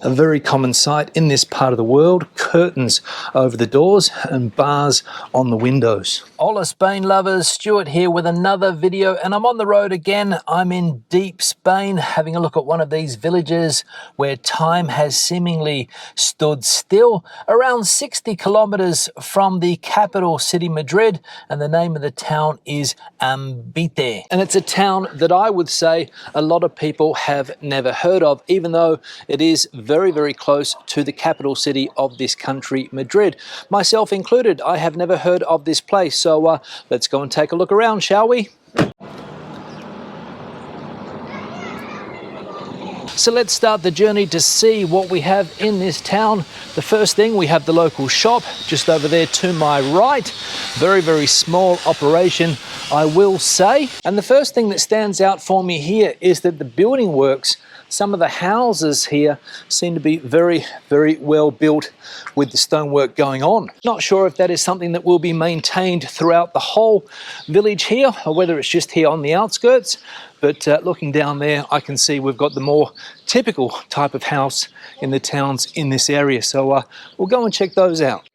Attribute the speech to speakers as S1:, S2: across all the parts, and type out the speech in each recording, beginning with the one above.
S1: a very common sight in this part of the world. Curtains over the doors and bars on the windows. Hola Spain lovers, Stuart here with another video, and I'm on the road again. I'm in deep Spain having a look at one of these villages where time has seemingly stood still, around 60 kilometers from the capital city Madrid, and the name of the town is Ambite. And it's a town that I would say a lot of people have never heard of, even though it is very, very close to the capital city of this country, Madrid. Myself included, I have never heard of this place. So let's go and take a look around, shall we? So let's start the journey to see what we have in this town. The first thing, we have the local shop just over there to my right. Very, very small operation, I will say. And the first thing that stands out for me here is that the building works, some of the houses here seem to be very, very well built with the stonework going on. Not sure if that is something that will be maintained throughout the whole village here, or whether it's just here on the outskirts. But looking down there, I can see we've got the more typical type of house in the towns in this area. So we'll go and check those out.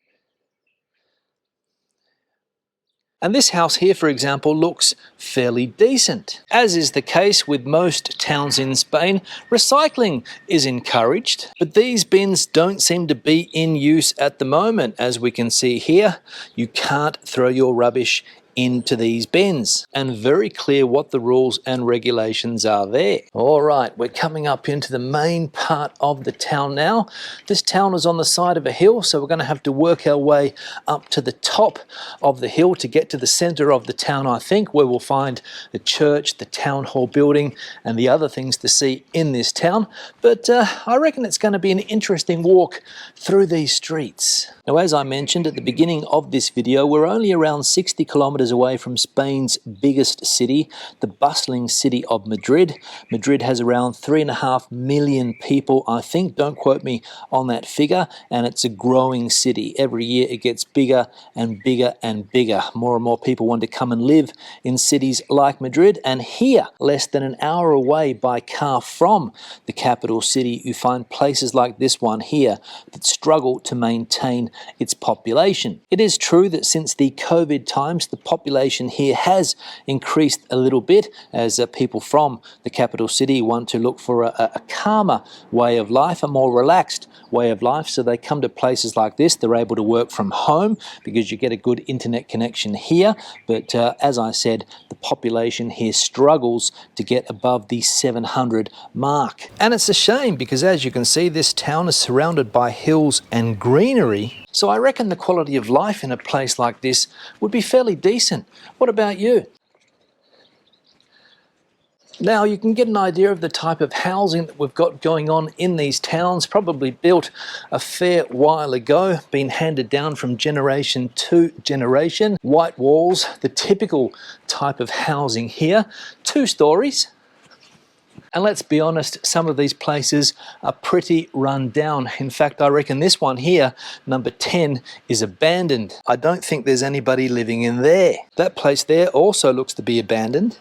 S1: And this house here, for example, looks fairly decent. As is the case with most towns in Spain, recycling is encouraged, but these bins don't seem to be in use at the moment. As we can see here, you can't throw your rubbish into these bins, and very clear what the rules and regulations are there. All right, we're coming up into the main part of the town now. This town is on the side of a hill, so we're going to have to work our way up to the top of the hill to get to the center of the town, I think, where we'll find the church, the town hall building, and the other things to see in this town. But I reckon it's going to be an interesting walk through these streets. Now, as I mentioned at the beginning of this video, we're only around 60 kilometers away from Spain's biggest city, the bustling city of Madrid. Madrid has around 3.5 million people, I think. Don't quote me on that figure. And it's a growing city. Every year it gets bigger and bigger and bigger. More and more people want to come and live in cities like Madrid. And here, less than an hour away by car from the capital city, you find places like this one here that struggle to maintain its population. It is true that since the COVID times, the population here has increased a little bit as people from the capital city want to look for a calmer way of life, a more relaxed way of life. So they come to places like this. They're able to work from home because you get a good internet connection here. But as I said, the population here struggles to get above the 700 mark. And it's a shame because, as you can see, this town is surrounded by hills and greenery. So I reckon the quality of life in a place like this would be fairly decent. What about you? Now you can get an idea of the type of housing that we've got going on in these towns, probably built a fair while ago, been handed down from generation to generation. White walls, the typical type of housing here, 2 stories. And let's be honest, some of these places are pretty run down. In fact, I reckon this one here, number 10, is abandoned. I don't think there's anybody living in there. That place there also looks to be abandoned.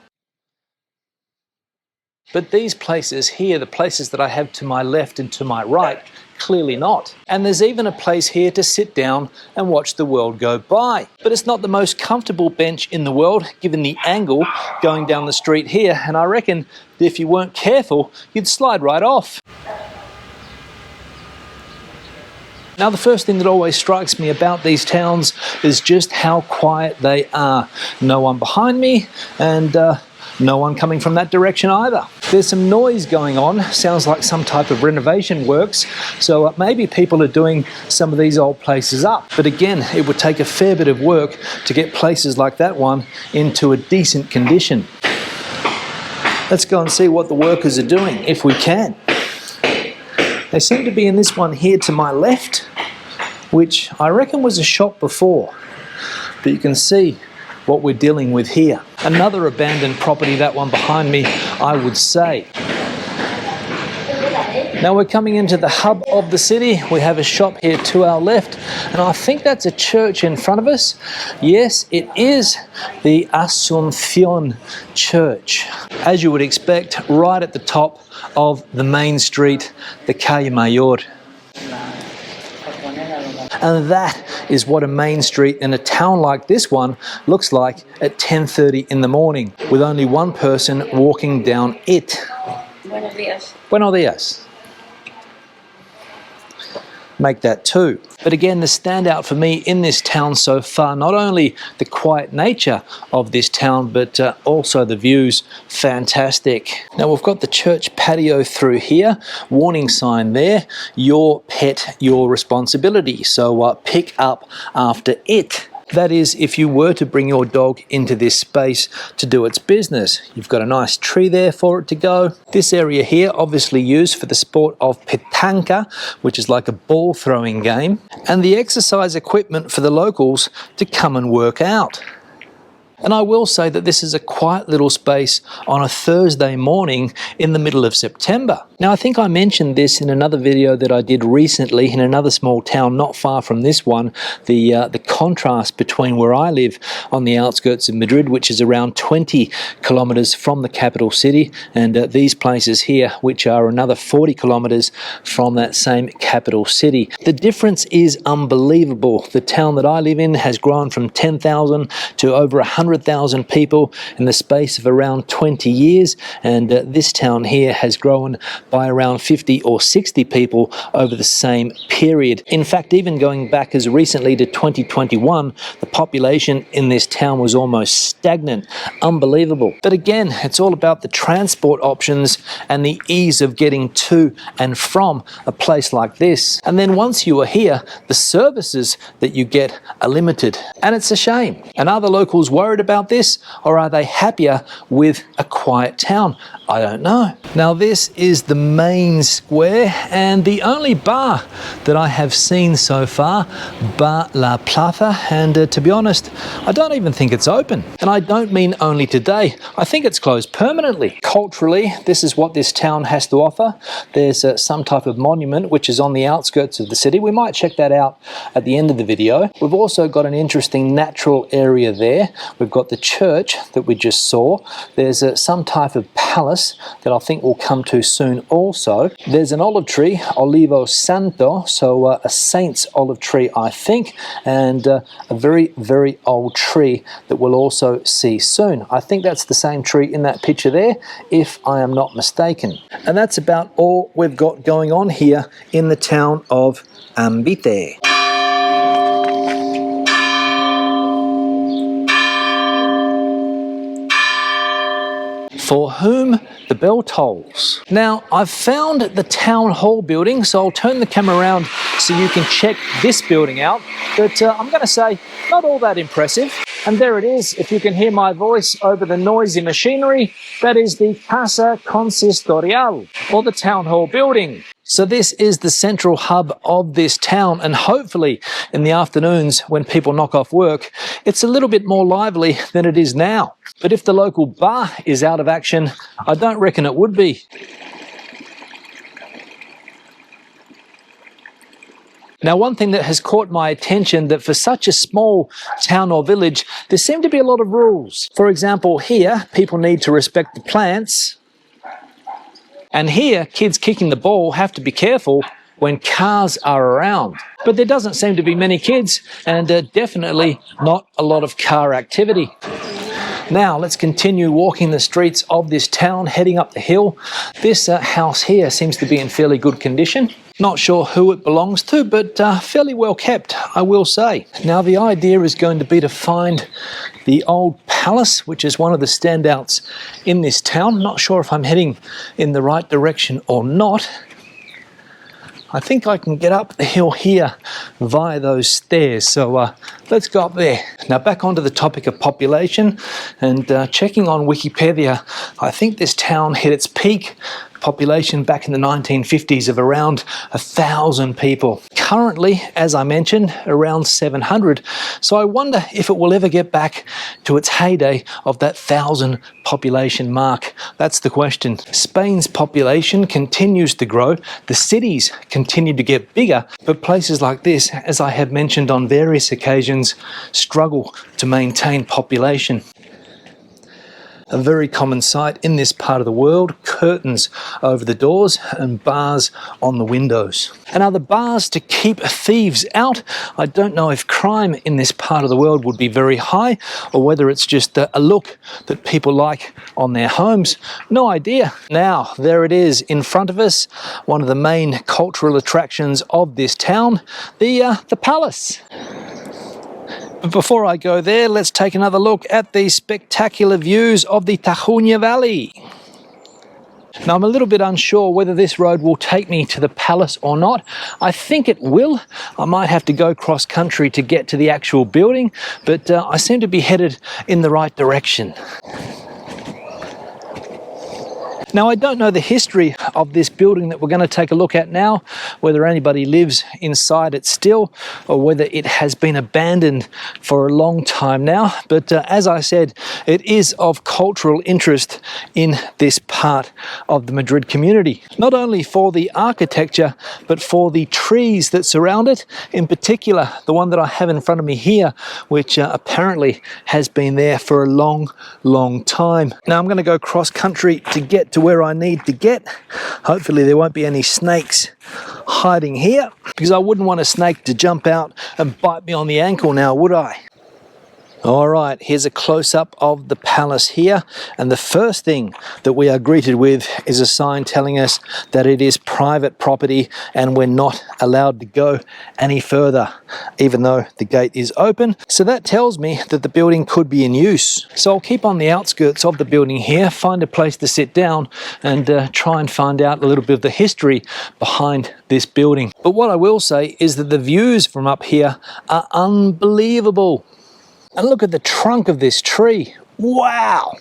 S1: But these places here, the places that I have to my left and to my right, clearly not. And there's even a place here to sit down and watch the world go by. But it's not the most comfortable bench in the world, given the angle going down the street here. And I reckon that if you weren't careful, you'd slide right off. Now, the first thing that always strikes me about these towns is just how quiet they are. No one behind me, and no one coming from that direction either. There's some noise going on, sounds like some type of renovation works, so maybe people are doing some of these old places up. But again, it would take a fair bit of work to get places like that one into a decent condition. Let's go and see what the workers are doing, if we can. They seem to be in this one here to my left, which I reckon was a shop before, but you can see what we're dealing with here. Another abandoned property, that one behind me, I would say. Now we're coming into the hub of the city. We have a shop here to our left, and I think that's a church in front of us. Yes, it is the Asunción church. As you would expect, right at the top of the main street, the Calle Mayor. And that is what a main street in a town like this one looks like at 10:30 in the morning, with only one person walking down it.
S2: Buenos días.
S1: Buenos días. Make that two. But again, the standout for me in this town so far, not only the quiet nature of this town, but also the views, fantastic. Now we've got the church patio through here, warning sign there, your pet, your responsibility. So pick up after it. That is, if you were to bring your dog into this space to do its business. You've got a nice tree there for it to go. This area here, obviously used for the sport of petanca, which is like a ball throwing game, and the exercise equipment for the locals to come and work out. And I will say that this is a quiet little space on a Thursday morning in the middle of September. Now, I think I mentioned this in another video that I did recently in another small town not far from this one, the contrast between where I live on the outskirts of Madrid, which is around 20 kilometers from the capital city, and these places here, which are another 40 kilometers from that same capital city. The difference is unbelievable. The town that I live in has grown from 10,000 to over 100,000 people in the space of around 20 years, and this town here has grown by around 50 or 60 people over the same period. In fact, even going back as recently to 2021, the population in this town was almost stagnant. Unbelievable. But again, it's all about the transport options and the ease of getting to and from a place like this. And then once you are here, the services that you get are limited, and it's a shame. And are the locals worried about this, or are they happier with a quiet town? I don't know. Now this is the main square, and the only bar that I have seen so far, Bar La Plaza, and to be honest, I don't even think it's open. And I don't mean only today, I think it's closed permanently. Culturally, this is what this town has to offer. There's some type of monument which is on the outskirts of the city. We might check that out at the end of the video. We've also got an interesting natural area there. We've got the church that we just saw. There's some type of palace that I think we'll come to soon also. There's an olive tree, Olivo Santo, so a saint's olive tree, I think, and a very, very old tree that we'll also see soon. I think that's the same tree in that picture there, if I am not mistaken. And that's about all we've got going on here in the town of Ambite. For whom the bell tolls. Now, I've found the town hall building, so I'll turn the camera around so you can check this building out. But I'm going to say, not all that impressive. And there it is, if you can hear my voice over the noisy machinery, that is the Casa Consistorial, or the town hall building. So this is the central hub of this town, and hopefully in the afternoons when people knock off work, it's a little bit more lively than it is now. But if the local bar is out of action, I don't reckon it would be. Now, one thing that has caught my attention, that for such a small town or village, there seem to be a lot of rules. For example, here, people need to respect the plants. And here, kids kicking the ball have to be careful when cars are around. But there doesn't seem to be many kids, and definitely not a lot of car activity. Now, let's continue walking the streets of this town, heading up the hill. This house here seems to be in fairly good condition. Not sure who it belongs to, but fairly well kept, I will say. Now, the idea is going to be to find the old palace, which is one of the standouts in this town. Not sure if I'm heading in the right direction or not. I think I can get up the hill here via those stairs, so let's go up there. Now, back onto the topic of population, and checking on Wikipedia, I think this town hit its peak population back in the 1950s of around 1,000 people. currently, as I mentioned, around 700. So I wonder if it will ever get back to its heyday of that 1,000 population mark. That's the question. Spain's population continues to grow, the cities continue to get bigger, but places like this, as I have mentioned on various occasions, struggle to maintain population. A very common sight in this part of the world, curtains over the doors and bars on the windows. And are the bars to keep thieves out? I don't know if crime in this part of the world would be very high, or whether it's just a look that people like on their homes. No idea. Now, there it is in front of us, one of the main cultural attractions of this town, the palace. But before I go there, let's take another look at these spectacular views of the Tajuña Valley. Now, I'm a little bit unsure whether this road will take me to the palace or not. I think it will. I might have to go cross country to get to the actual building, but I seem to be headed in the right direction. Now, I don't know the history of this building that we're going to take a look at now, whether anybody lives inside it still, or whether it has been abandoned for a long time now. But as I said, it is of cultural interest in this part of the Madrid community, not only for the architecture, but for the trees that surround it, in particular, the one that I have in front of me here, which apparently has been there for a long, long time. Now, I'm going to go cross country to get to where I need to get. Hopefully there won't be any snakes hiding here, because I wouldn't want a snake to jump out and bite me on the ankle now, would I? All right, here's a close-up of the palace here, and the first thing that we are greeted with is a sign telling us that it is private property and we're not allowed to go any further, even though the gate is open. So that tells me that the building could be in use. So I'll keep on the outskirts of the building here, find a place to sit down and try and find out a little bit of the history behind this building. But what I will say is that the views from up here are unbelievable. And look at the trunk of this tree. Wow!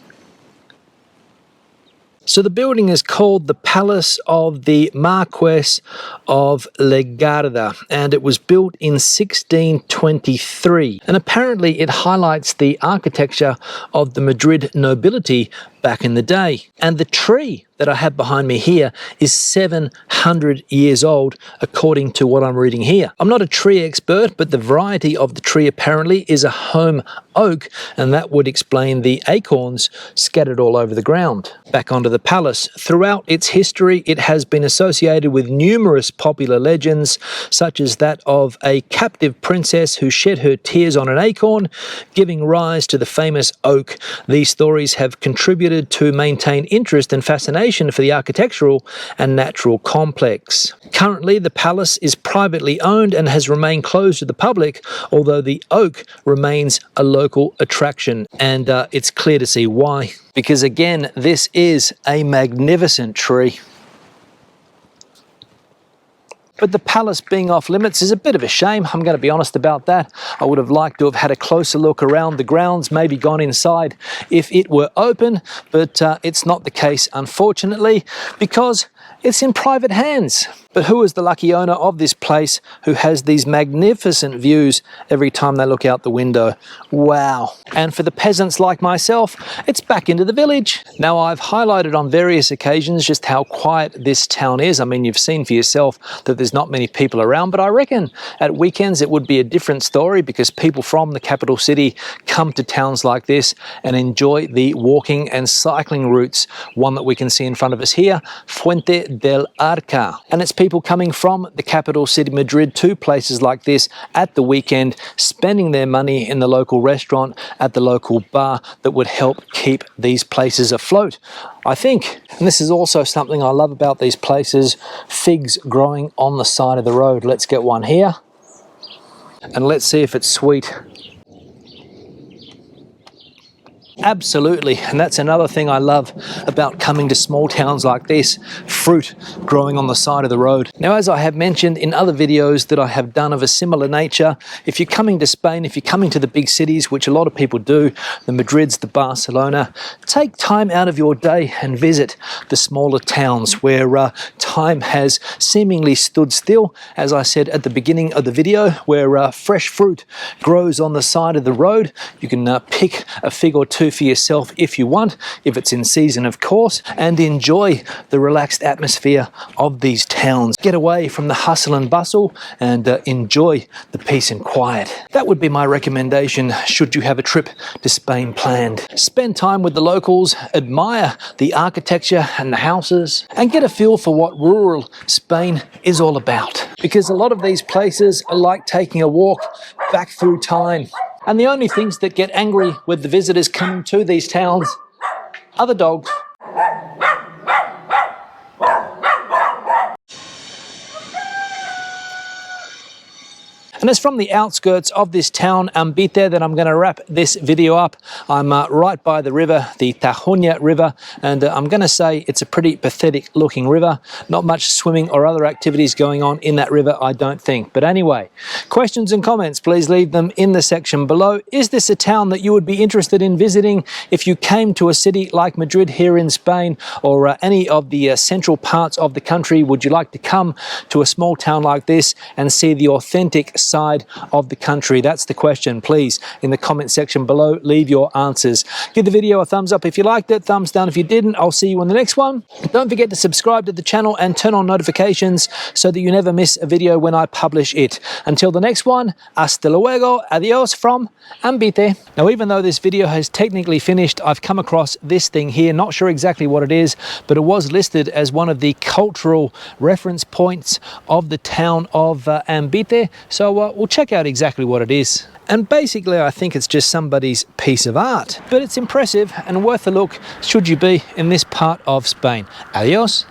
S1: So the building is called the Palace of the Marquess of Legarda, and it was built in 1623. And apparently it highlights the architecture of the Madrid nobility back in the day. And the tree that I have behind me here is 700 years old, according to what I'm reading here. I'm not a tree expert, but the variety of the tree apparently is a home oak, and that would explain the acorns scattered all over the ground. Back onto the palace. Throughout its history, it has been associated with numerous popular legends, such as that of a captive princess who shed her tears on an acorn, giving rise to the famous oak. These stories have contributed to maintain interest and fascination for the architectural and natural complex. Currently, the palace is privately owned and has remained closed to the public, although the oak remains a local attraction, and it's clear to see why. Because again, this is a magnificent tree. But the palace being off limits is a bit of a shame. I'm going to be honest about that. I would have liked to have had a closer look around the grounds, maybe gone inside if it were open, but it's not the case, unfortunately, because it's in private hands. But who is the lucky owner of this place who has these magnificent views every time they look out the window? Wow. And for the peasants like myself, it's back into the village. Now, I've highlighted on various occasions just how quiet this town is. I mean, you've seen for yourself that there's not many people around, but I reckon at weekends it would be a different story, because people from the capital city come to towns like this and enjoy the walking and cycling routes. One that we can see in front of us here, Fuente del Arca. And it's people coming from the capital city, Madrid, to places like this at the weekend, spending their money in the local restaurant, at the local bar, that would help keep these places afloat, I think. And this is also something I love about these places, figs growing on the side of the road. Let's get one here and let's see if it's sweet. Absolutely, and that's another thing I love about coming to small towns like this, fruit growing on the side of the road. Now, as I have mentioned in other videos that I have done of a similar nature, if you're coming to Spain, if you're coming to the big cities, which a lot of people do, the Madrids, the Barcelona, take time out of your day and visit the smaller towns where time has seemingly stood still, as I said at the beginning of the video, where fresh fruit grows on the side of the road. You can pick a fig or two for yourself if you want, if it's in season of course, and enjoy the relaxed atmosphere of these towns. Get away from the hustle and bustle and enjoy the peace and quiet. That would be my recommendation should you have a trip to Spain planned. Spend time with the locals, admire the architecture and the houses, and get a feel for what rural Spain is all about. Because a lot of these places are like taking a walk back through time. And the only things that get angry with the visitors coming to these towns are the dogs. And it's from the outskirts of this town, Ambite, that I'm going to wrap this video up. I'm right by the river, the Tajuña River, and I'm going to say it's a pretty pathetic looking river. Not much swimming or other activities going on in that river, I don't think. But anyway, questions and comments, please leave them in the section below. Is this a town that you would be interested in visiting if you came to a city like Madrid here in Spain, or any of the central parts of the country? Would you like to come to a small town like this and see the authentic side of the country? That's the question. Please, in the comment section below, leave your answers. Give the video a thumbs up if you liked it, thumbs down if you didn't. I'll see you on the next one. Don't forget to subscribe to the channel and turn on notifications so that you never miss a video when I publish it. Until the next one, hasta luego, adios from Ambite. Now, even though this video has technically finished, I've come across this thing here, not sure exactly what it is, but it was listed as one of the cultural reference points of the town of Ambite. So we'll check out exactly what it is. And basically, I think it's just somebody's piece of art, but it's impressive and worth a look should you be in this part of Spain. Adios.